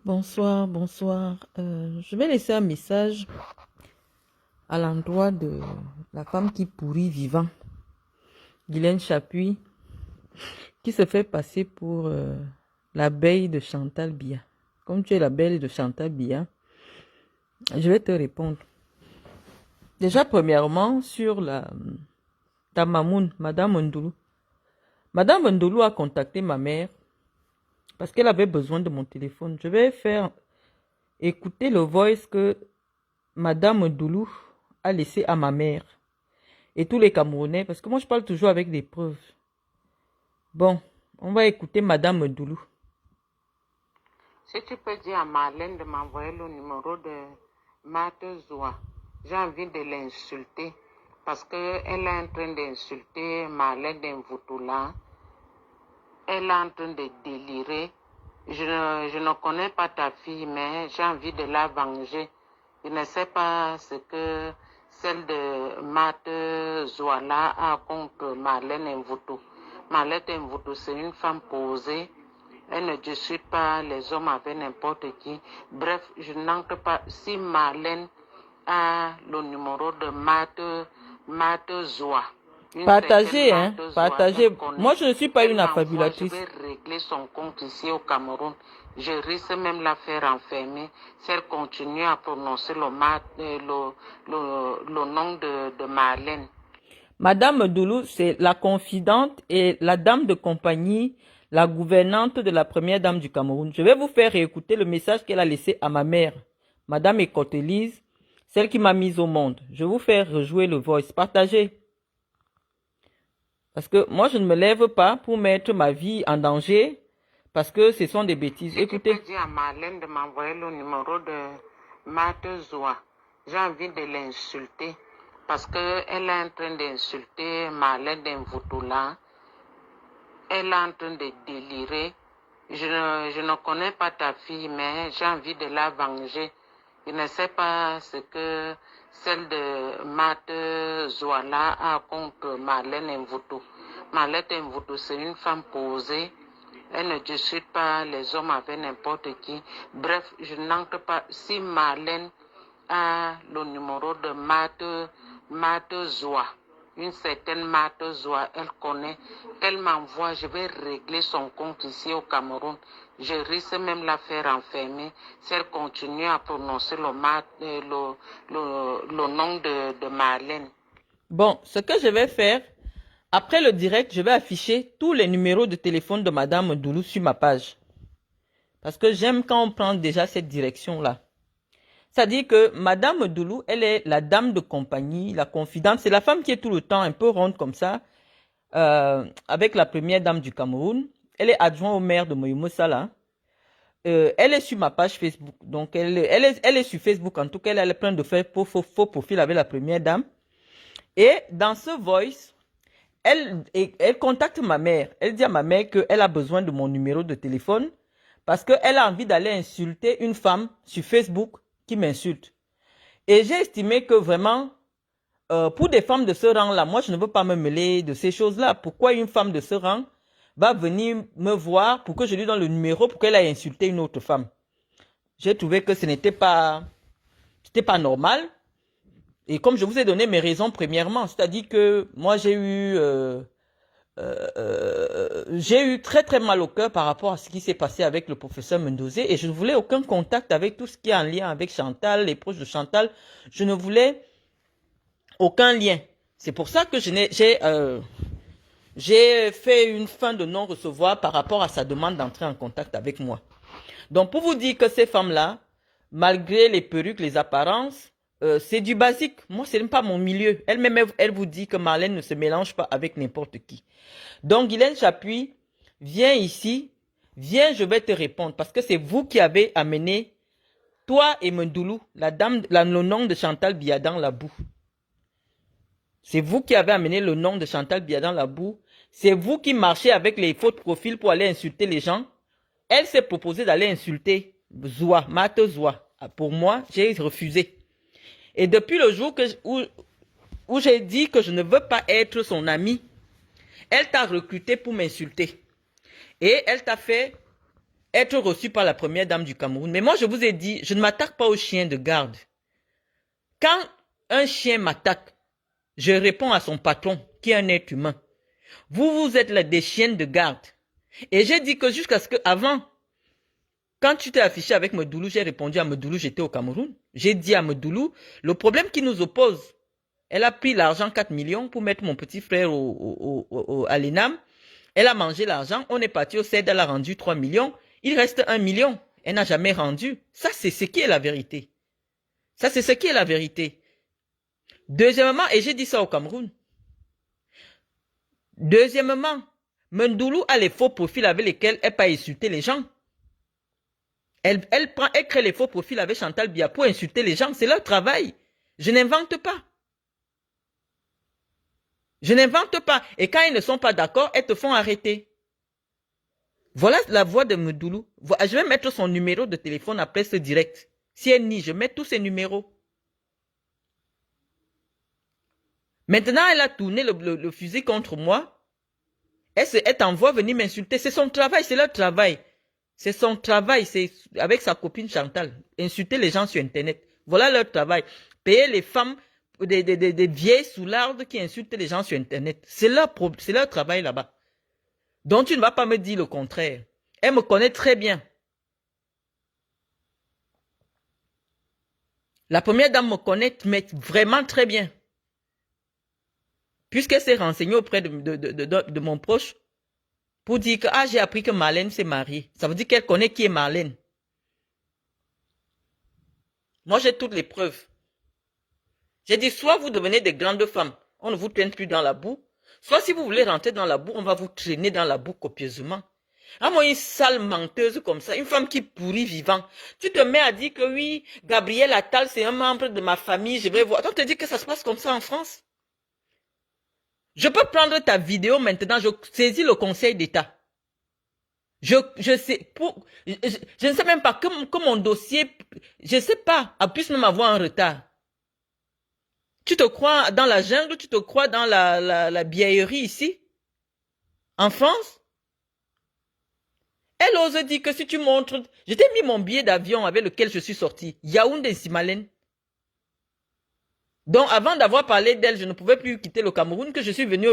Bonsoir, bonsoir. Je vais laisser un message à l'endroit de la femme qui pourrit vivant, Guylaine Chapuis, qui se fait passer pour l'abeille de Chantal Biya. Comme tu es l'abeille de Chantal Biya, je vais te répondre. Déjà, premièrement, sur ta mamoun, Madame Ndoulou. Madame Ndoulou a contacté ma mère parce qu'elle avait besoin de mon téléphone. Je vais faire écouter le voice que Madame Ndoulou a laissé à ma mère et tous les Camerounais, parce que moi je parle toujours avec des preuves. Bon, on va écouter Madame Ndoulou. Si tu peux dire à Marlène de m'envoyer le numéro de Marthe Zoua, j'ai envie de l'insulter parce qu'elle est en train d'insulter Marlène d'Invoutoula. Elle est en train de délirer. Je ne connais pas ta fille, mais j'ai envie de la venger. Je ne sais pas ce que celle de Marthe Zoala a contre Marlène Invoutou. Marlène Invoutou, c'est une femme posée. Elle ne discute pas les hommes avec n'importe qui. Bref, je n'entre pas. Si Marlène a le numéro de Marthe Zoa, Partagez, hein, partagez. Moi je ne suis pas une affabulatrice. Je vais régler son compte ici au Cameroun. Je risque même la faire enfermer si elle continue à prononcer le nom de Marlène. Madame Ndoulou, c'est la confidente et la dame de compagnie, la gouvernante de la première dame du Cameroun. Je vais vous faire écouter le message qu'elle a laissé à ma mère, Madame Écotelise, celle qui m'a mise au monde. Je vais vous faire rejouer le voice. Partagez. Parce que moi, je ne me lève pas pour mettre ma vie en danger parce que ce sont des bêtises. Si Écoutez. tu peux dire à Marlène de m'envoyer le numéro de Marthe Zoua, j'ai envie de l'insulter parce qu'elle est en train d'insulter Marlène d'Invoutoula. Elle est en train de délirer. Je ne connais pas ta fille, mais j'ai envie de la venger. Je ne sais pas ce que celle de Marthe Zoala a contre Marlène Invoutou. Marlène Invoutou, c'est une femme posée. Elle ne discute pas les hommes avec n'importe qui. Bref, je n'entre pas. Si Marlène a le numéro de Marthe Zoa, une certaine Marthe Zoa, elle connaît, elle m'envoie, je vais régler son compte ici au Cameroun. Je risque même la faire enfermer si elle continue à prononcer le nom de Marlène. Bon, ce que je vais faire, après le direct, je vais afficher tous les numéros de téléphone de Madame Ndoulou sur ma page. Parce que j'aime quand on prend déjà cette direction-là. C'est-à-dire que Madame Ndoulou, elle est la dame de compagnie, la confidente. C'est la femme qui est tout le temps un peu ronde comme ça, avec la première dame du Cameroun. Elle est adjointe au maire de Moyomosala. Elle est sur ma page Facebook. Donc, elle est sur Facebook. En tout cas, elle est plein de faux profils avec la première dame. Et dans ce voice, elle contacte ma mère. Elle dit à ma mère qu'elle a besoin de mon numéro de téléphone parce qu'elle a envie d'aller insulter une femme sur Facebook qui m'insulte. Et j'ai estimé que vraiment, pour des femmes de ce rang-là, moi, je ne veux pas me mêler de ces choses-là. Pourquoi une femme de ce rang va venir me voir pour que je lui donne le numéro pour qu'elle aille insulter une autre femme? J'ai trouvé que ce n'était pas normal. Et comme je vous ai donné mes raisons premièrement, c'est-à-dire que moi j'ai eu très très mal au cœur par rapport à ce qui s'est passé avec le professeur Mendozé et je ne voulais aucun contact avec tout ce qui est en lien avec Chantal, les proches de Chantal. Je ne voulais aucun lien. C'est pour ça que j'ai fait une fin de non-recevoir par rapport à sa demande d'entrer en contact avec moi. Donc pour vous dire que ces femmes-là, malgré les perruques, les apparences, c'est du basique. Moi, ce n'est pas mon milieu. Elle-même, elle vous dit que Marlène ne se mélange pas avec n'importe qui. Donc, Guylaine Chapuis, viens ici. Viens, je vais te répondre. Parce que c'est vous qui avez amené, toi et Mendoulou, le nom de Chantal Biya dans la boue. C'est vous qui avez amené le nom de Chantal Biya dans la boue. C'est vous qui marchez avec les faux profils pour aller insulter les gens. Elle s'est proposée d'aller insulter Zoua, Marthe Zoua. Pour moi, j'ai refusé. Et depuis le jour où j'ai dit que je ne veux pas être son amie, elle t'a recruté pour m'insulter. Et elle t'a fait être reçu par la première dame du Cameroun. Mais moi, je vous ai dit, je ne m'attaque pas aux chiens de garde. Quand un chien m'attaque, je réponds à son patron, qui est un être humain. Vous êtes là des chiens de garde. Et j'ai dit que jusqu'à ce que, avant, quand tu t'es affiché avec Medoulou, j'ai répondu à Medoulou, j'étais au Cameroun. J'ai dit à Medoulou, le problème qui nous oppose, elle a pris l'argent 4 millions pour mettre mon petit frère à l'ENAM. Elle a mangé l'argent, on est parti au CED, elle a rendu 3 millions. Il reste 1 million. Elle n'a jamais rendu. Ça, c'est ce qui est la vérité. Ça, c'est ce qui est la vérité. Deuxièmement, et j'ai dit ça au Cameroun. Deuxièmement, Mendoulou a les faux profils avec lesquels elle peut insulter les gens. Elle crée les faux profils avec Chantal Biya pour insulter les gens. C'est leur travail. Je n'invente pas. Je n'invente pas. Et quand ils ne sont pas d'accord, elles te font arrêter. Voilà la voix de Mendoulou. Je vais mettre son numéro de téléphone après ce direct. Si elle nie, je mets tous ses numéros. Maintenant, elle a tourné le fusil contre moi. Elle t'envoie venir m'insulter. C'est son travail, c'est leur travail. C'est son travail, c'est avec sa copine Chantal. Insulter les gens sur Internet. Voilà leur travail. Payer les femmes, des vieilles soulardes qui insultent les gens sur Internet. C'est leur travail là-bas. Donc tu ne vas pas me dire le contraire. Elle me connaît très bien. La première dame me connaît mais vraiment très bien. Puisqu'elle s'est renseignée auprès de mon proche pour dire que j'ai appris que Marlène s'est mariée. Ça veut dire qu'elle connaît qui est Marlène. Moi, j'ai toutes les preuves. J'ai dit, soit vous devenez des grandes femmes, on ne vous traîne plus dans la boue, soit si vous voulez rentrer dans la boue, on va vous traîner dans la boue copieusement. Moi, une sale menteuse comme ça, une femme qui pourrit vivant. Tu te mets à dire que oui, Gabriel Attal, c'est un membre de ma famille, je vais voir. On te dit que ça se passe comme ça en France. Je peux prendre ta vidéo maintenant, je saisis le Conseil d'État. Je ne sais même pas que mon dossier, je ne sais pas, puisse même avoir un retard. Tu te crois dans la jungle, tu te crois dans la biaillerie ici, en France? Elle ose dire que si tu montres, je t'ai mis mon billet d'avion avec lequel je suis sorti, Yaoundé-Simalène. Donc, avant d'avoir parlé d'elle, je ne pouvais plus quitter le Cameroun, que je suis venu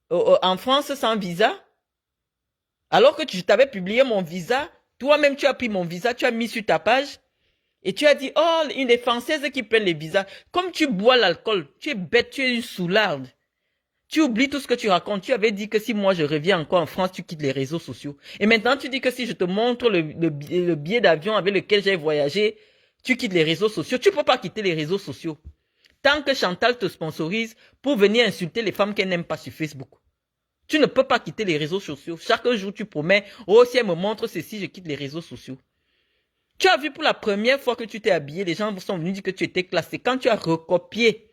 en France sans visa. Alors que je t'avais publié mon visa, toi-même tu as pris mon visa, tu as mis sur ta page, et tu as dit, oh, une des Françaises qui prennent les visas. Comme tu bois l'alcool, tu es bête, tu es une soularde. Tu oublies tout ce que tu racontes. Tu avais dit que si moi je reviens encore en France, tu quittes les réseaux sociaux. Et maintenant tu dis que si je te montre le billet d'avion avec lequel j'ai voyagé, tu quittes les réseaux sociaux. Tu ne peux pas quitter les réseaux sociaux. Tant que Chantal te sponsorise pour venir insulter les femmes qu'elle n'aime pas sur Facebook. Tu ne peux pas quitter les réseaux sociaux. Chaque jour, tu promets, oh, si elle me montre ceci, je quitte les réseaux sociaux. Tu as vu pour la première fois que tu t'es habillé, les gens sont venus dire que tu étais classé. Quand tu as recopié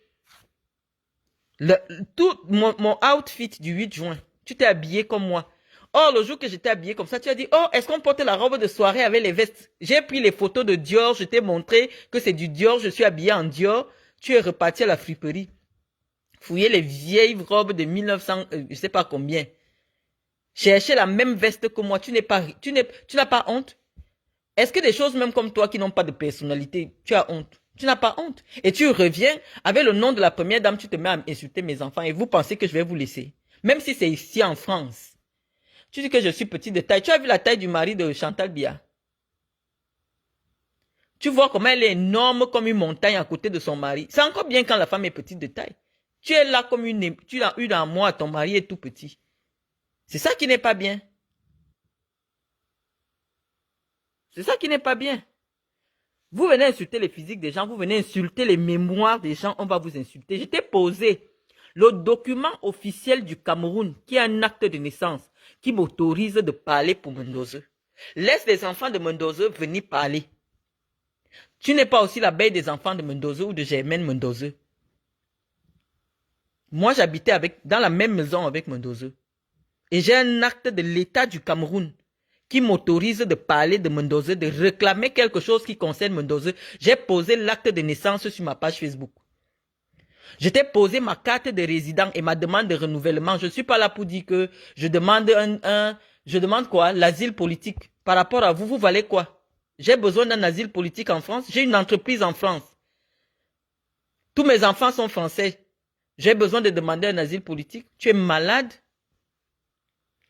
tout mon outfit du 8 juin, tu t'es habillé comme moi. Or, le jour que j'étais habillé comme ça, tu as dit, oh, est-ce qu'on porte la robe de soirée avec les vestes? J'ai pris les photos de Dior, je t'ai montré que c'est du Dior, je suis habillé en Dior. Tu es reparti à la friperie. Fouiller les vieilles robes de 1900, je sais pas combien. Chercher la même veste que moi, tu n'as pas honte? Est-ce que des choses même comme toi qui n'ont pas de personnalité, tu as honte? Tu n'as pas honte? Et tu reviens avec le nom de la première dame, tu te mets à insulter mes enfants et vous pensez que je vais vous laisser. Même si c'est ici en France. Tu dis que je suis petit de taille. Tu as vu la taille du mari de Chantal Biya? Tu vois comment elle est énorme comme une montagne à côté de son mari. C'est encore bien quand la femme est petite de taille. Tu es là comme tu as eu dans moi, ton mari est tout petit. C'est ça qui n'est pas bien. C'est ça qui n'est pas bien. Vous venez insulter les physiques des gens, vous venez insulter les mémoires des gens, on va vous insulter. Je t'ai posé le document officiel du Cameroun, qui est un acte de naissance, qui m'autorise de parler pour Mendoza. Laisse les enfants de Mendoza venir parler. Tu n'es pas aussi la belle des enfants de Mendoza ou de Germaine Mendoza. Moi, j'habitais dans la même maison avec Mendoza. Et j'ai un acte de l'État du Cameroun qui m'autorise de parler de Mendoza, de réclamer quelque chose qui concerne Mendoza. J'ai posé l'acte de naissance sur ma page Facebook. Je t'ai posé ma carte de résident et ma demande de renouvellement. Je ne suis pas là pour dire que je demande Je demande quoi? L'asile politique. Par rapport à vous, vous valez quoi? J'ai besoin d'un asile politique en France. J'ai une entreprise en France. Tous mes enfants sont français. J'ai besoin de demander un asile politique. Tu es malade?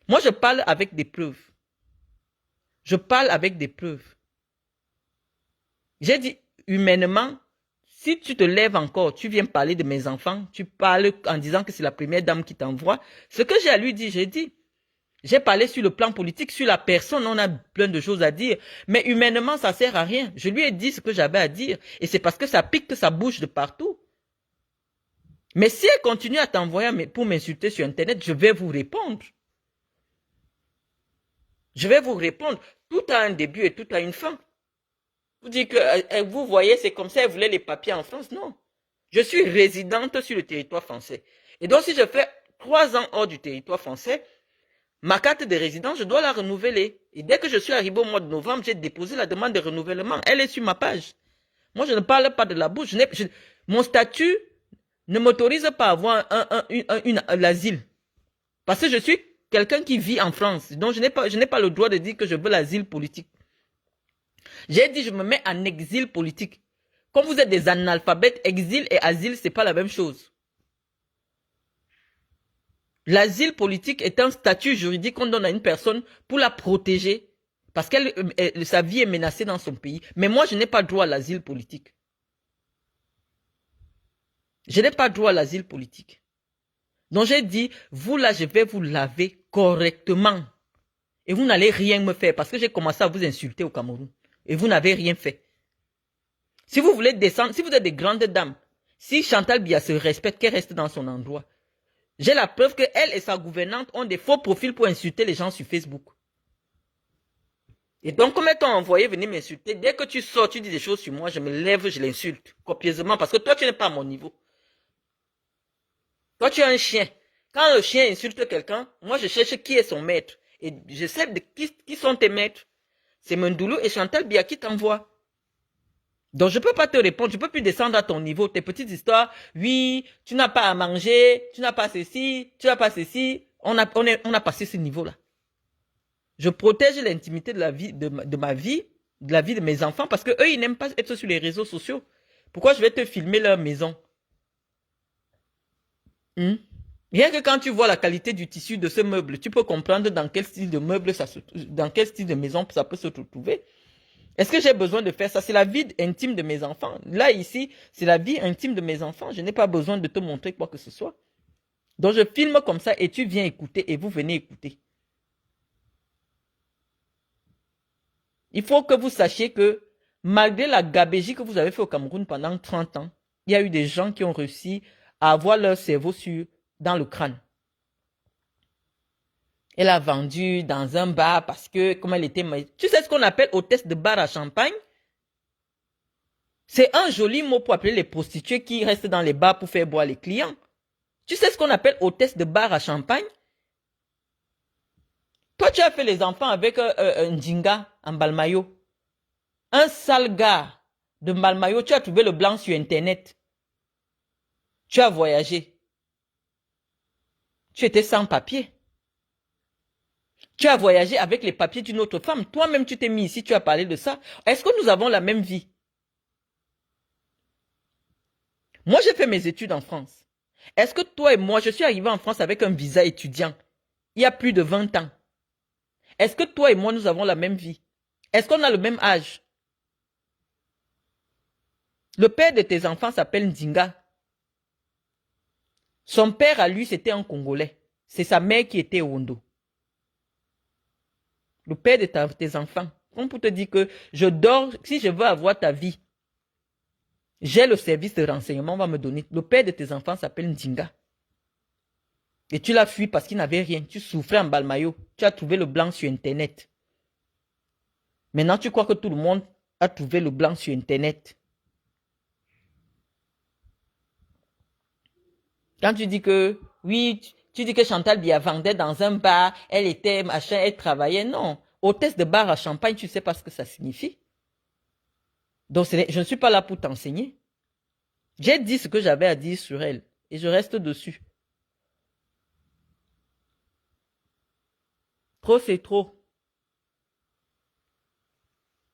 Moi, je parle avec des preuves. Je parle avec des preuves. J'ai dit, humainement, si tu te lèves encore, tu viens parler de mes enfants, tu parles en disant que c'est la première dame qui t'envoie. Ce que j'ai à lui dire, j'ai dit. J'ai parlé sur le plan politique, sur la personne, on a plein de choses à dire. Mais humainement, ça sert à rien. Je lui ai dit ce que j'avais à dire. Et c'est parce que ça pique que ça bouge de partout. Mais si elle continue à t'envoyer pour m'insulter sur Internet, je vais vous répondre. Je vais vous répondre. Tout a un début et tout a une fin. Vous dites que vous voyez, c'est comme ça, elle voulait les papiers en France. Non. Je suis résidente sur le territoire français. Et donc, si je fais 3 ans hors du territoire français, ma carte de résidence, je dois la renouveler. Et dès que je suis arrivé au mois de novembre, j'ai déposé la demande de renouvellement. Elle est sur ma page. Moi, je ne parle pas de la bouche. Mon statut ne m'autorise pas à avoir l'asile. Parce que je suis quelqu'un qui vit en France. Donc, je n'ai pas le droit de dire que je veux l'asile politique. J'ai dit, je me mets en exil politique. Comme vous êtes des analphabètes, exil et asile, c'est pas la même chose. L'asile politique est un statut juridique qu'on donne à une personne pour la protéger parce que sa vie est menacée dans son pays. Mais moi, je n'ai pas droit à l'asile politique. Je n'ai pas droit à l'asile politique. Donc j'ai dit, vous là, je vais vous laver correctement. Et vous n'allez rien me faire parce que j'ai commencé à vous insulter au Cameroun. Et vous n'avez rien fait. Si vous voulez descendre, si vous êtes des grandes dames, si Chantal Biya se respecte, qu'elle reste dans son endroit. J'ai la preuve qu'elle et sa gouvernante ont des faux profils pour insulter les gens sur Facebook. Et donc, comme elles t'ont envoyé venir m'insulter, dès que tu sors, tu dis des choses sur moi, je me lève, je l'insulte copieusement parce que toi, tu n'es pas à mon niveau. Toi, tu es un chien. Quand le chien insulte quelqu'un, moi, je cherche qui est son maître. Et je sais de qui sont tes maîtres. C'est Mendoulou et Chantal Biya qui t'envoient. Donc, je ne peux pas te répondre, je ne peux plus descendre à ton niveau. Tes petites histoires, oui, tu n'as pas à manger, tu n'as pas ceci, tu n'as pas ceci. On a passé ce niveau-là. Je protège l'intimité de la vie, de ma vie, de la vie de mes enfants, parce que eux, ils n'aiment pas être sur les réseaux sociaux. Pourquoi je vais te filmer leur maison? Rien que quand tu vois la qualité du tissu de ce meuble, tu peux comprendre dans quel style de meuble dans quel style de maison ça peut se trouver. Est-ce que j'ai besoin de faire ça? C'est la vie intime de mes enfants. Là, ici, c'est la vie intime de mes enfants. Je n'ai pas besoin de te montrer quoi que ce soit. Donc, je filme comme ça et tu viens écouter et vous venez écouter. Il faut que vous sachiez que malgré la gabégie que vous avez fait au Cameroun pendant 30 ans, il y a eu des gens qui ont réussi à avoir leur cerveau dans le crâne. Elle a vendu dans un bar parce que, comme elle était... Tu sais ce qu'on appelle hôtesse de bar à Champagne? C'est un joli mot pour appeler les prostituées qui restent dans les bars pour faire boire les clients. Tu sais ce qu'on appelle hôtesse de bar à Champagne? Toi, tu as fait les enfants avec un djinga en Balmayo. Un sale gars de Balmayo, tu as trouvé le blanc sur Internet. Tu as voyagé. Tu étais sans papier. Tu as voyagé avec les papiers d'une autre femme. Toi-même, tu t'es mis ici, tu as parlé de ça. Est-ce que nous avons la même vie? Moi, j'ai fait mes études en France. Est-ce que toi et moi, je suis arrivé en France avec un visa étudiant il y a plus de 20 ans? Est-ce que toi et moi, nous avons la même vie? Est-ce qu'on a le même âge? Le père de tes enfants s'appelle Ndinga. Son père, à lui, c'était un Congolais. C'est sa mère qui était Ondo. Le père de tes enfants. Comme pour te dire que je dors, si je veux avoir ta vie, j'ai le service de renseignement, on va me donner. Le père de tes enfants s'appelle Ndinga. Et tu l'as fui parce qu'il n'avait rien. Tu souffrais en Balmayo. Tu as trouvé le blanc sur Internet. Maintenant, tu crois que tout le monde a trouvé le blanc sur Internet. Quand tu dis que, oui, tu dis que Chantal Biya vendait dans un bar, elle était machin, elle travaillait. Non. Hôtesse de bar à Champagne, tu ne sais pas ce que ça signifie. Donc, je ne suis pas là pour t'enseigner. J'ai dit ce que j'avais à dire sur elle. Et je reste dessus. Trop, c'est trop.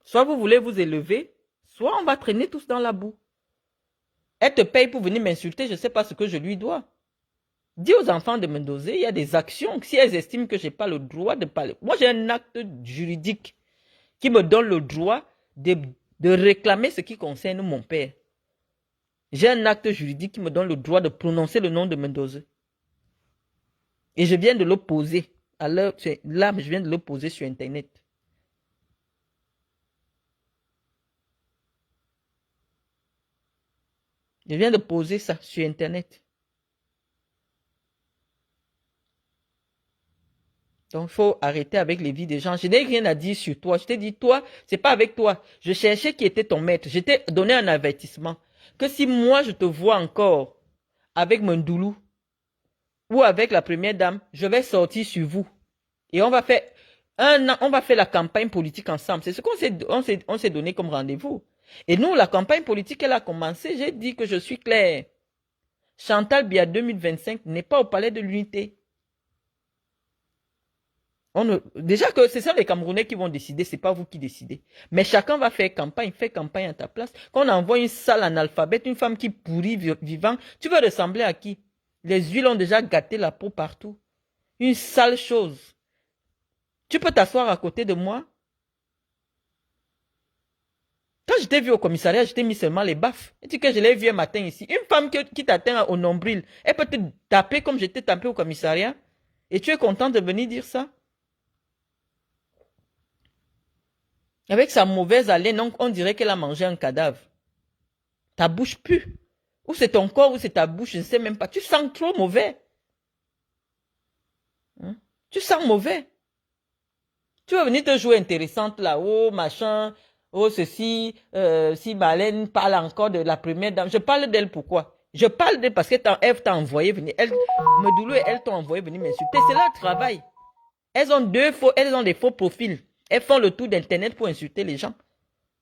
Soit vous voulez vous élever, soit on va traîner tous dans la boue. Elle te paye pour venir m'insulter, je ne sais pas ce que je lui dois. Dis aux enfants de me doser, il y a des actions. Si elles estiment que je n'ai pas le droit de parler. Moi, j'ai un acte juridique qui me donne le droit de réclamer ce qui concerne mon père. J'ai un acte juridique qui me donne le droit de prononcer le nom de Mendoza. Et je viens de l'opposer. Là, je viens de l'opposer sur Internet. Je viens de poser ça sur Internet. Donc, il faut arrêter avec les vies des gens. Je n'ai rien à dire sur toi. Je t'ai dit, toi, c'est pas avec toi. Je cherchais qui était ton maître. Je t'ai donné un avertissement. Que si moi, je te vois encore avec Mondoulou ou avec la première dame, je vais sortir sur vous. Et on va faire on va faire la campagne politique ensemble. C'est ce qu'on s'est donné comme rendez-vous. Et nous, la campagne politique, elle a commencé. J'ai dit que je suis clair. Chantal Biya 2025 n'est pas au palais de l'unité. Déjà que c'est ça les Camerounais qui vont décider, c'est pas vous qui décidez. Mais chacun va faire campagne à ta place. Quand on envoie une sale analphabète, une femme qui pourrit vivant, tu veux ressembler à qui? Les huiles ont déjà gâté la peau partout. Une sale chose. Tu peux t'asseoir à côté de moi? Quand je t'ai vu au commissariat, je t'ai mis seulement les baffes. Et tu dis que je l'ai vu un matin ici. Une femme qui t'atteint au nombril, elle peut te taper comme je t'ai tapé au commissariat. Et tu es content de venir dire ça? Avec sa mauvaise haleine, on dirait qu'elle a mangé un cadavre. Ta bouche pue. Ou c'est ton corps, ou c'est ta bouche, je ne sais même pas. Tu sens trop mauvais. Hein? Tu sens mauvais. Tu vas venir te jouer intéressante là, oh machin, oh ceci, si Marlène parle encore de la première dame. Je parle d'elle pourquoi? Je parle d'elle parce qu'elle t'a envoyé venir. Medoulou et elle t'ont envoyé venir m'insulter. C'est leur travail. Elles ont des faux profils. Elles font le tour d'Internet pour insulter les gens.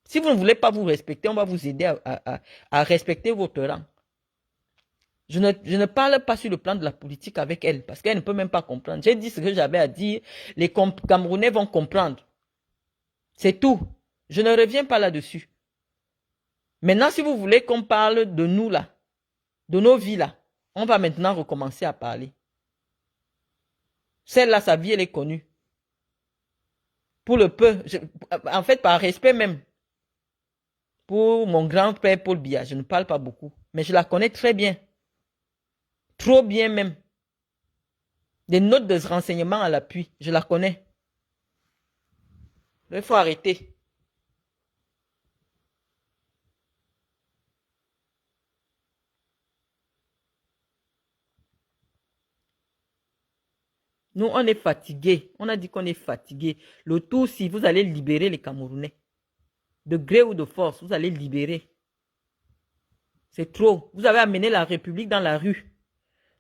Si vous ne voulez pas vous respecter, on va vous aider à respecter votre rang. Je ne parle pas sur le plan de la politique avec elle, parce qu'elle ne peut même pas comprendre. J'ai dit ce que j'avais à dire, les Camerounais vont comprendre. C'est tout. Je ne reviens pas là-dessus. Maintenant, si vous voulez qu'on parle de nous là, de nos vies là, on va maintenant recommencer à parler. Celle-là, sa vie, elle est connue. Pour le peu, en fait, par respect même, pour mon grand-père Paul Biya, je ne parle pas beaucoup, mais je la connais très bien. Trop bien même. Des notes de renseignement à l'appui, je la connais. Il faut arrêter. Nous, on est fatigués. On a dit qu'on est fatigués. Le tout, si vous allez libérer les Camerounais, de gré ou de force, vous allez libérer. C'est trop. Vous avez amené la République dans la rue.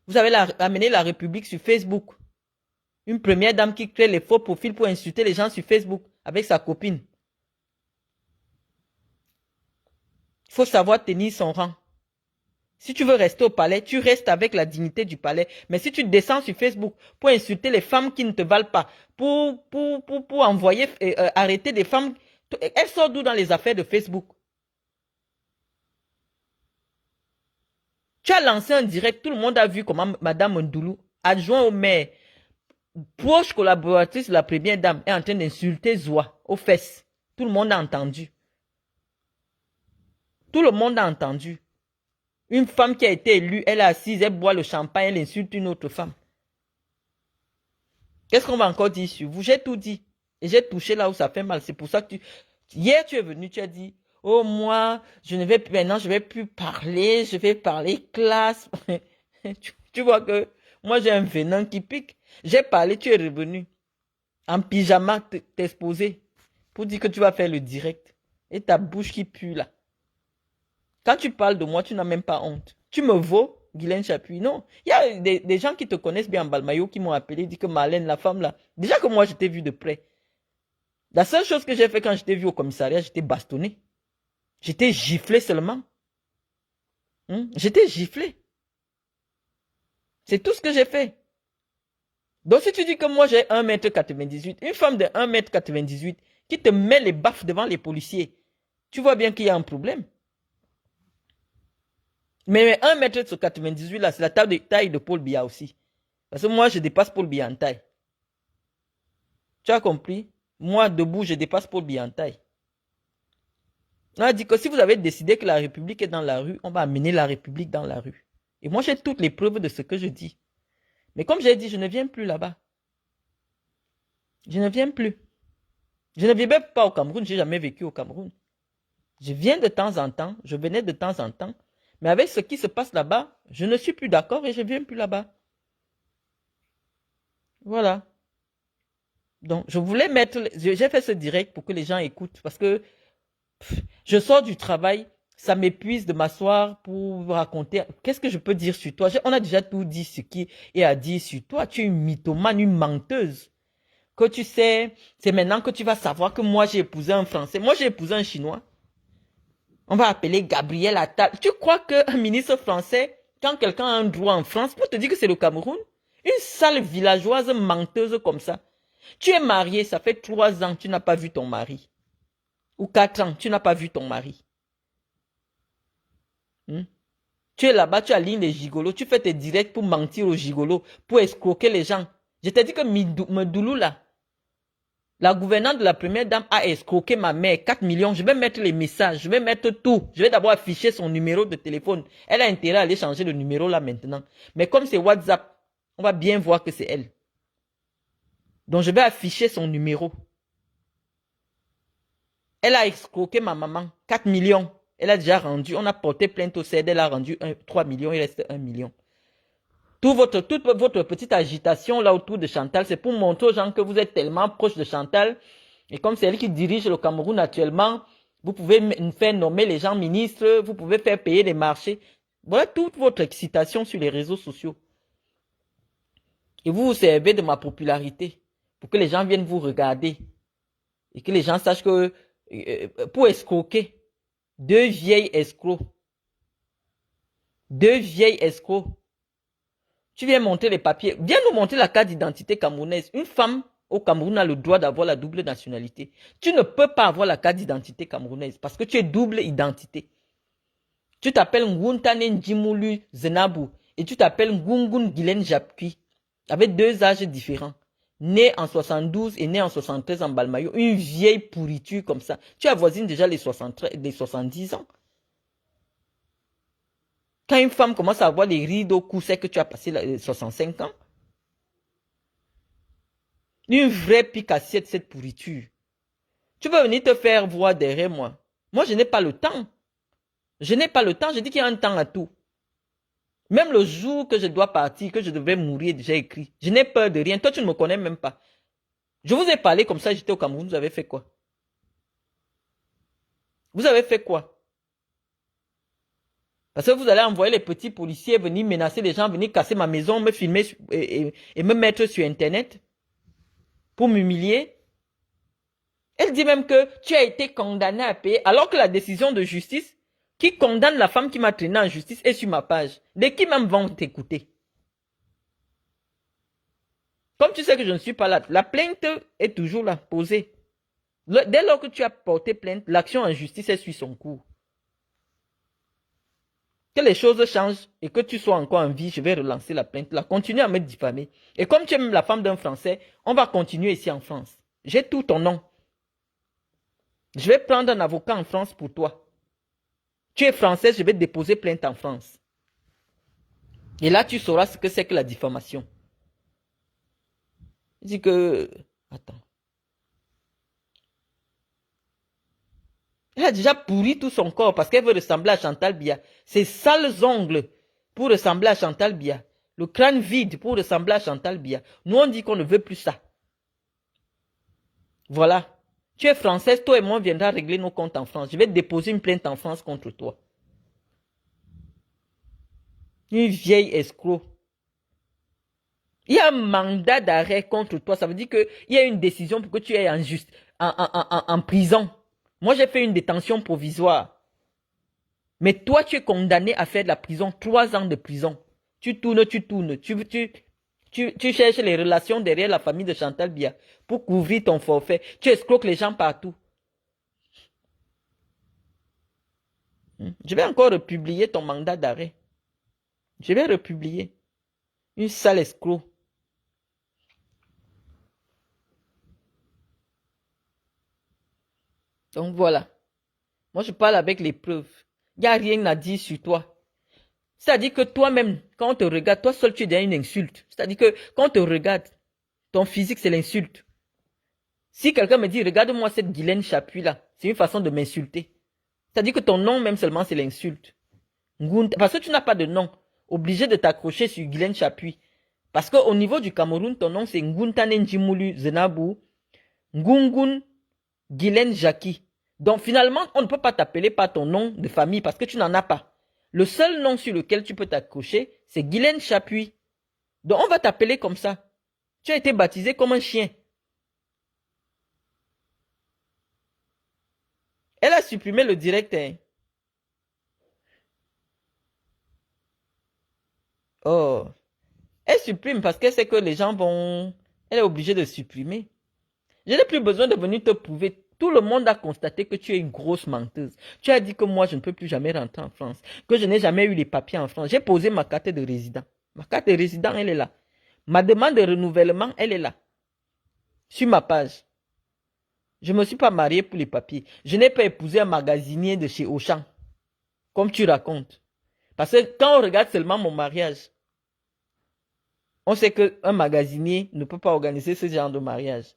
Vous avez amené la République sur Facebook. Une première dame qui crée les faux profils pour insulter les gens sur Facebook avec sa copine. Il faut savoir tenir son rang. Si tu veux rester au palais, tu restes avec la dignité du palais. Mais si tu descends sur Facebook pour insulter les femmes qui ne te valent pas, pour envoyer, arrêter des femmes, elles sortent d'où dans les affaires de Facebook? Tu as lancé un direct, tout le monde a vu comment Madame Ndoulou, adjoint au maire, proche collaboratrice de la première dame, est en train d'insulter Zoua aux fesses. Tout le monde a entendu. Tout le monde a entendu. Une femme qui a été élue, elle est assise, elle boit le champagne, elle insulte une autre femme. Qu'est-ce qu'on va encore dire sur vous? J'ai tout dit. Et j'ai touché là où ça fait mal. C'est pour ça que hier, tu es venu, tu as dit, oh, moi, maintenant, je ne vais plus parler, je vais parler classe. Tu vois que moi, j'ai un venin qui pique. J'ai parlé, tu es revenu. En pyjama, t'exposer. Pour dire que tu vas faire le direct. Et ta bouche qui pue là. Quand tu parles de moi, tu n'as même pas honte. Tu me vaux, Guylaine Chapuis. Non. Il y a des gens qui te connaissent bien en Balmayo qui m'ont appelé, dit que Marlène, la femme là. Déjà que moi, je t'ai vu de près. La seule chose que j'ai fait quand je t'ai vu au commissariat, j'étais bastonné. J'étais giflé seulement. J'étais giflé. C'est tout ce que j'ai fait. Donc si tu dis que moi j'ai 1,98 m, une femme de 1,98 m qui te met les baffes devant les policiers, tu vois bien qu'il y a un problème. Mais 1,98 m là, c'est la taille de Paul Biya aussi. Parce que moi je dépasse Paul Biya en taille. Tu as compris? Moi debout je dépasse Paul Biya en taille. On a dit que si vous avez décidé que la République est dans la rue, on va amener la République dans la rue. Et moi j'ai toutes les preuves de ce que je dis. Mais comme j'ai dit, je ne viens plus là-bas. Je ne viens plus. Je ne vivais pas au Cameroun, je n'ai jamais vécu au Cameroun. Je viens de temps en temps, je venais de temps en temps. Mais avec ce qui se passe là-bas, je ne suis plus d'accord et je ne viens plus là-bas. Voilà. Donc, je voulais mettre... J'ai fait ce direct pour que les gens écoutent. Parce que je sors du travail, ça m'épuise de m'asseoir pour vous raconter. Qu'est-ce que je peux dire sur toi? On a déjà tout dit ce qui est à dire sur toi. Tu es une mythomane, une menteuse. Que tu sais, c'est maintenant que tu vas savoir que moi j'ai épousé un Français. Moi j'ai épousé un Chinois. On va appeler Gabriel Attal. Tu crois qu'un ministre français, quand quelqu'un a un droit en France, pour te dire que c'est le Cameroun? Une sale villageoise menteuse comme ça. Tu es marié, ça fait 3 ans, tu n'as pas vu ton mari. Ou 4 ans, tu n'as pas vu ton mari. Tu es là-bas, tu alignes les gigolos, tu fais tes directs pour mentir aux gigolos, pour escroquer les gens. Je t'ai dit que Medoulou là, la gouvernante de la première dame a escroqué ma mère 4 millions. Je vais mettre les messages, je vais mettre tout. Je vais d'abord afficher son numéro de téléphone. Elle a intérêt à aller changer le numéro là maintenant. Mais comme c'est WhatsApp, on va bien voir que c'est elle. Donc je vais afficher son numéro. Elle a escroqué ma maman 4 millions. Elle a déjà rendu, on a porté plainte au CED, elle a rendu 3 millions, il reste 1 million. Toute votre petite agitation là autour de Chantal, c'est pour montrer aux gens que vous êtes tellement proche de Chantal. Et comme c'est elle qui dirige le Cameroun actuellement, vous pouvez faire nommer les gens ministres, vous pouvez faire payer les marchés. Voilà toute votre excitation sur les réseaux sociaux. Et vous vous servez de ma popularité pour que les gens viennent vous regarder. Et que les gens sachent que, pour escroquer, 2 vieilles escrocs. 2 vieilles escrocs. Tu viens montrer les papiers. Viens nous montrer la carte d'identité camerounaise. Une femme au Cameroun a le droit d'avoir la double nationalité. Tu ne peux pas avoir la carte d'identité camerounaise parce que tu es double identité. Tu t'appelles Nguntane Njimulu Zenabu et tu t'appelles Ngungun Gilen Japkui avec 2 âges différents. Né en 72 et né en 73 en Balmayo. Une vieille pourriture comme ça. Tu avoisines déjà les 70 ans. Quand une femme commence à avoir les rides au cou, c'est que tu as passé 65 ans. Une vraie pique assiette, cette pourriture. Tu veux venir te faire voir derrière moi. Moi, je n'ai pas le temps. Je n'ai pas le temps. Je dis qu'il y a un temps à tout. Même le jour que je dois partir, que je devais mourir, j'ai écrit. Je n'ai peur de rien. Toi, tu ne me connais même pas. Je vous ai parlé comme ça, j'étais au Cameroun. Vous avez fait quoi? Vous avez fait quoi? Parce que vous allez envoyer les petits policiers venir menacer les gens, venir casser ma maison, me filmer et me mettre sur Internet pour m'humilier. Elle dit même que tu as été condamné à payer, alors que la décision de justice qui condamne la femme qui m'a traîné en justice est sur ma page. De qui même vont t'écouter? Comme tu sais que je ne suis pas là, la plainte est toujours là, posée. Dès lors que tu as porté plainte, l'action en justice est sur son cours. Que les choses changent et que tu sois encore en vie, je vais relancer la plainte, la continuer à me diffamer. Et comme tu es même la femme d'un Français, on va continuer ici en France. J'ai tout ton nom. Je vais prendre un avocat en France pour toi. Tu es française, je vais déposer plainte en France. Et là, tu sauras ce que c'est que la diffamation. Je dis que... Attends. Elle a déjà pourri tout son corps parce qu'elle veut ressembler à Chantal Biya. Ses sales ongles pour ressembler à Chantal Biya. Le crâne vide pour ressembler à Chantal Biya. Nous, on dit qu'on ne veut plus ça. Voilà. Tu es française, toi et moi, on viendra régler nos comptes en France. Je vais déposer une plainte en France contre toi. Une vieille escroc. Il y a un mandat d'arrêt contre toi. Ça veut dire qu'il y a une décision pour que tu ailles en prison. Moi, j'ai fait une détention provisoire. Mais toi, tu es condamné à faire de la prison, 3 ans de prison. Tu tournes. Tu Tu cherches les relations derrière la famille de Chantal Biya pour couvrir ton forfait. Tu escroques les gens partout. Je vais encore republier ton mandat d'arrêt. Je vais republier. Une sale escroc. Donc voilà. Moi, je parle avec les preuves. Il n'y a rien à dire sur toi. C'est-à-dire que toi-même, quand on te regarde, toi seul, tu es derrière une insulte. C'est-à-dire que quand on te regarde, ton physique, c'est l'insulte. Si quelqu'un me dit, regarde-moi cette Guylaine Chapuis-là, c'est une façon de m'insulter. C'est-à-dire que ton nom même seulement, c'est l'insulte. Parce que tu n'as pas de nom. Obligé de t'accrocher sur Guylaine Chapuis. Parce qu'au niveau du Cameroun, ton nom, c'est Nguntane Njimulu Zenabou, Ngungun Guylaine Jackie. Donc finalement, on ne peut pas t'appeler par ton nom de famille parce que tu n'en as pas. Le seul nom sur lequel tu peux t'accrocher, c'est Guylaine Chapuis. Donc on va t'appeler comme ça. Tu as été baptisé comme un chien. Elle a supprimé le direct. Hein. Oh. Elle supprime parce qu'elle sait que les gens vont... Elle est obligée de supprimer. Je n'ai plus besoin de venir te prouver. Tout le monde a constaté que tu es une grosse menteuse. Tu as dit que moi, je ne peux plus jamais rentrer en France. Que je n'ai jamais eu les papiers en France. J'ai posé ma carte de résident. Ma carte de résident, elle est là. Ma demande de renouvellement, elle est là. Sur ma page. Je ne me suis pas mariée pour les papiers. Je n'ai pas épousé un magasinier de chez Auchan. Comme tu racontes. Parce que quand on regarde seulement mon mariage, on sait qu'un magasinier ne peut pas organiser ce genre de mariage.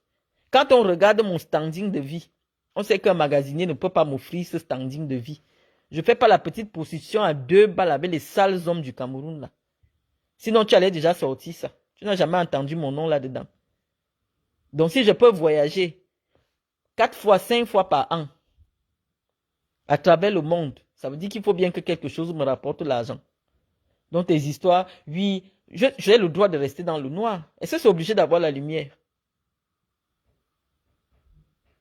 Quand on regarde mon standing de vie, on sait qu'un magasinier ne peut pas m'offrir ce standing de vie. Je ne fais pas la petite prostitution à 2 balles avec les sales hommes du Cameroun là. Sinon, tu allais déjà sortir ça. Tu n'as jamais entendu mon nom là-dedans. Donc, si je peux voyager 4 fois, 5 fois par an à travers le monde, ça veut dire qu'il faut bien que quelque chose me rapporte l'argent. Donc, tes histoires, oui, j'ai le droit de rester dans le noir. Est-ce que c'est obligé d'avoir la lumière?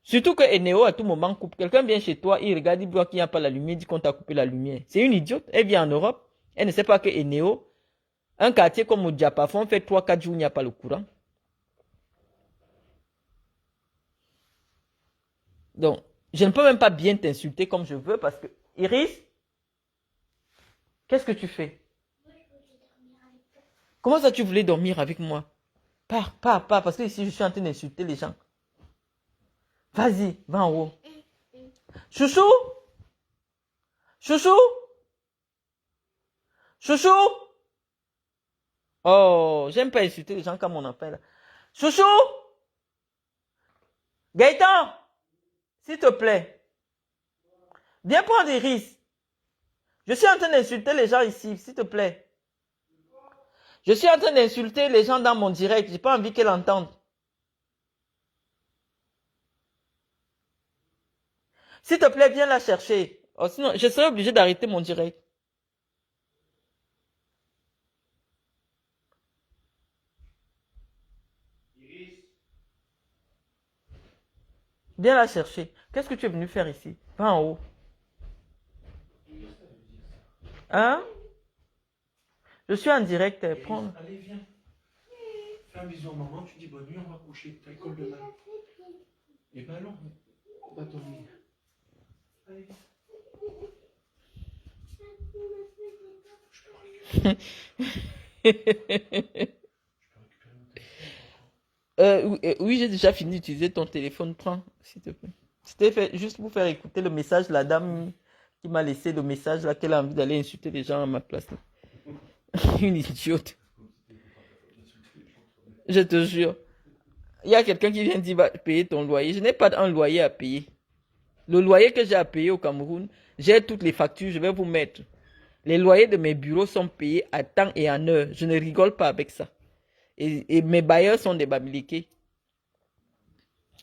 Surtout que Eneo, à tout moment, coupe. Quelqu'un vient chez toi, il regarde, il voit qu'il n'y a pas la lumière, il dit qu'on t'a coupé la lumière. C'est une idiote. Elle vient en Europe. Elle ne sait pas que Eneo, un quartier comme au Diapafon, fait 3-4 jours, il n'y a pas le courant. Donc, je ne peux même pas bien t'insulter comme je veux parce que... Iris, qu'est-ce que tu fais? Comment ça tu voulais dormir avec moi? Pars, parce que ici, je suis en train d'insulter les gens. Vas-y, va en haut. Chouchou? Chouchou? Chouchou? Oh, j'aime pas insulter les gens comme on appelle. Chouchou? Gaëtan? S'il te plaît. Viens prendre Iris. Je suis en train d'insulter les gens ici, s'il te plaît. Je suis en train d'insulter les gens dans mon direct. J'ai pas envie qu'elle entende. S'il te plaît, viens la chercher. Oh, sinon, je serai obligé d'arrêter mon direct. Iris. Viens la chercher. Qu'est-ce que tu es venu faire ici? Va en haut. Hein? Je suis en direct. Prends. Allez, viens. Fais un bisou à maman, tu dis bonne nuit, on va coucher. T'as le col de bain. Et ben non, on va dormir. Allez, Oui, j'ai déjà fini d'utiliser ton téléphone. Prends, s'il te plaît. C'était fait juste pour faire écouter le message de la dame qui m'a laissé le message là qu'elle a envie d'aller insulter les gens à ma place. Une idiote. Je te jure. Il y a quelqu'un qui vient dire va payer ton loyer. Je n'ai pas un loyer à payer. Le loyer que j'ai à payer au Cameroun, j'ai toutes les factures, je vais vous mettre. Les loyers de mes bureaux sont payés à temps et en heure. Je ne rigole pas avec ça. Et mes bailleurs sont des babiliqués.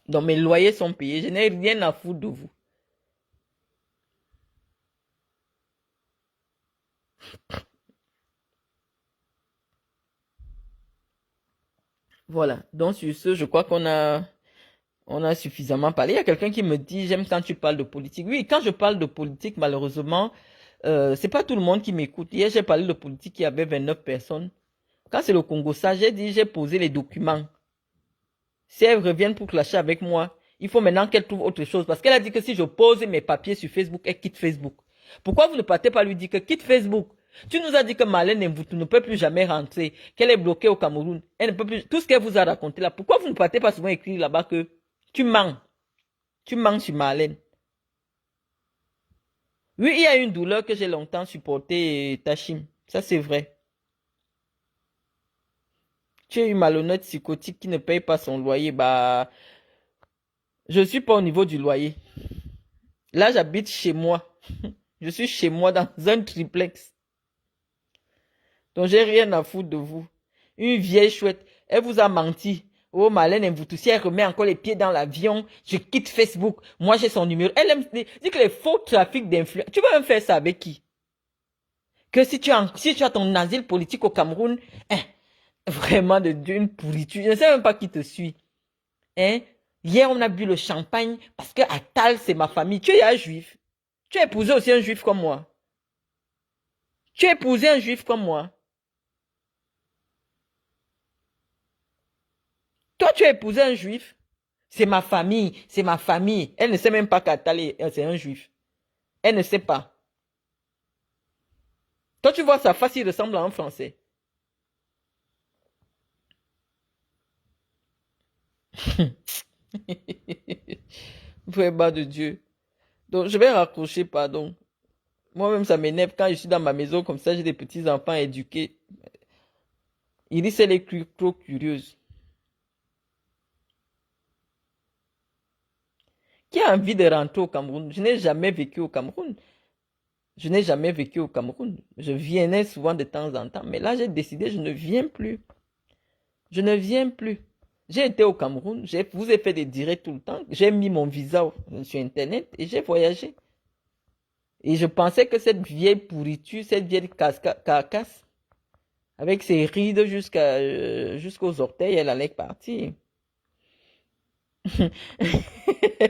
Donc mes loyers sont payés. Je n'ai rien à foutre de vous. Voilà. Donc sur ce, je crois qu'on a suffisamment parlé. Il y a quelqu'un qui me dit, j'aime quand tu parles de politique. Oui, quand je parle de politique, malheureusement, c'est pas tout le monde qui m'écoute. Hier, j'ai parlé de politique, il y avait 29 personnes. Quand c'est le Congo, ça, j'ai dit, j'ai posé les documents. Si elles reviennent pour clasher avec moi, il faut maintenant qu'elle trouve autre chose. Parce qu'elle a dit que si je pose mes papiers sur Facebook, elle quitte Facebook. Pourquoi vous ne partez pas lui dire que quitte Facebook? Tu nous as dit que Marlène Mvoutou ne peut plus jamais rentrer, qu'elle est bloquée au Cameroun. Elle ne peut plus. Tout ce qu'elle vous a raconté là, pourquoi vous ne partez pas souvent écrire là-bas que tu mens? Tu mens sur Marlène. Oui, il y a une douleur que j'ai longtemps supportée, Tachim. Ça, c'est vrai. Tu es une malhonnête psychotique qui ne paye pas son loyer. Bah, je ne suis pas au niveau du loyer. Là, j'habite chez moi. Je suis chez moi dans un triplex. Donc, j'ai rien à foutre de vous. Une vieille chouette. Elle vous a menti. Oh, Marlène Mvoutou, si elle remet encore les pieds dans l'avion, je quitte Facebook. Moi, j'ai son numéro. Elle aime dit que les faux trafics d'influence. Tu vas me faire ça avec qui? Que si tu as ton asile politique au Cameroun, hein, vraiment d'une pourriture. Je ne sais même pas qui te suit. Hein? Hier, on a bu le champagne parce que Attal, c'est ma famille. Tu es un juif. Tu as épousé aussi un juif comme moi. Tu as épousé un juif comme moi. Toi, tu as épousé un juif. C'est ma famille. C'est ma famille. Elle ne sait même pas qu'Attal, c'est un juif. Elle ne sait pas. Toi, tu vois sa face, il ressemble à un Français. Vraiment de Dieu. Donc, je vais raccrocher, pardon. Moi-même, ça m'énerve quand je suis dans ma maison comme ça, j'ai des petits-enfants éduqués. Iris, elle est trop curieuse. Qui a envie de rentrer au Cameroun? Je n'ai jamais vécu au Cameroun. Je n'ai jamais vécu au Cameroun. Je venais souvent de temps en temps. Mais là, j'ai décidé, je ne viens plus. Je ne viens plus. J'ai été au Cameroun. Je vous ai fait des directs tout le temps. J'ai mis mon visa sur Internet et j'ai voyagé. Et je pensais que cette vieille pourriture, cette vieille carcasse, avec ses rides jusqu'aux orteils, elle allait partir.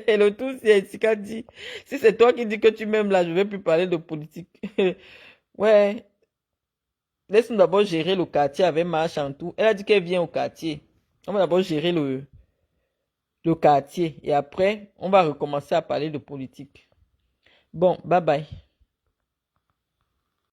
Et le tout, c'est Sika dit, si c'est toi qui dis que tu m'aimes là, je ne vais plus parler de politique. Ouais, laisse-nous d'abord gérer le quartier avec Ma Chantou. Elle a dit qu'elle vient au quartier. On va d'abord gérer le quartier et après, on va recommencer à parler de politique. Bon, bye bye.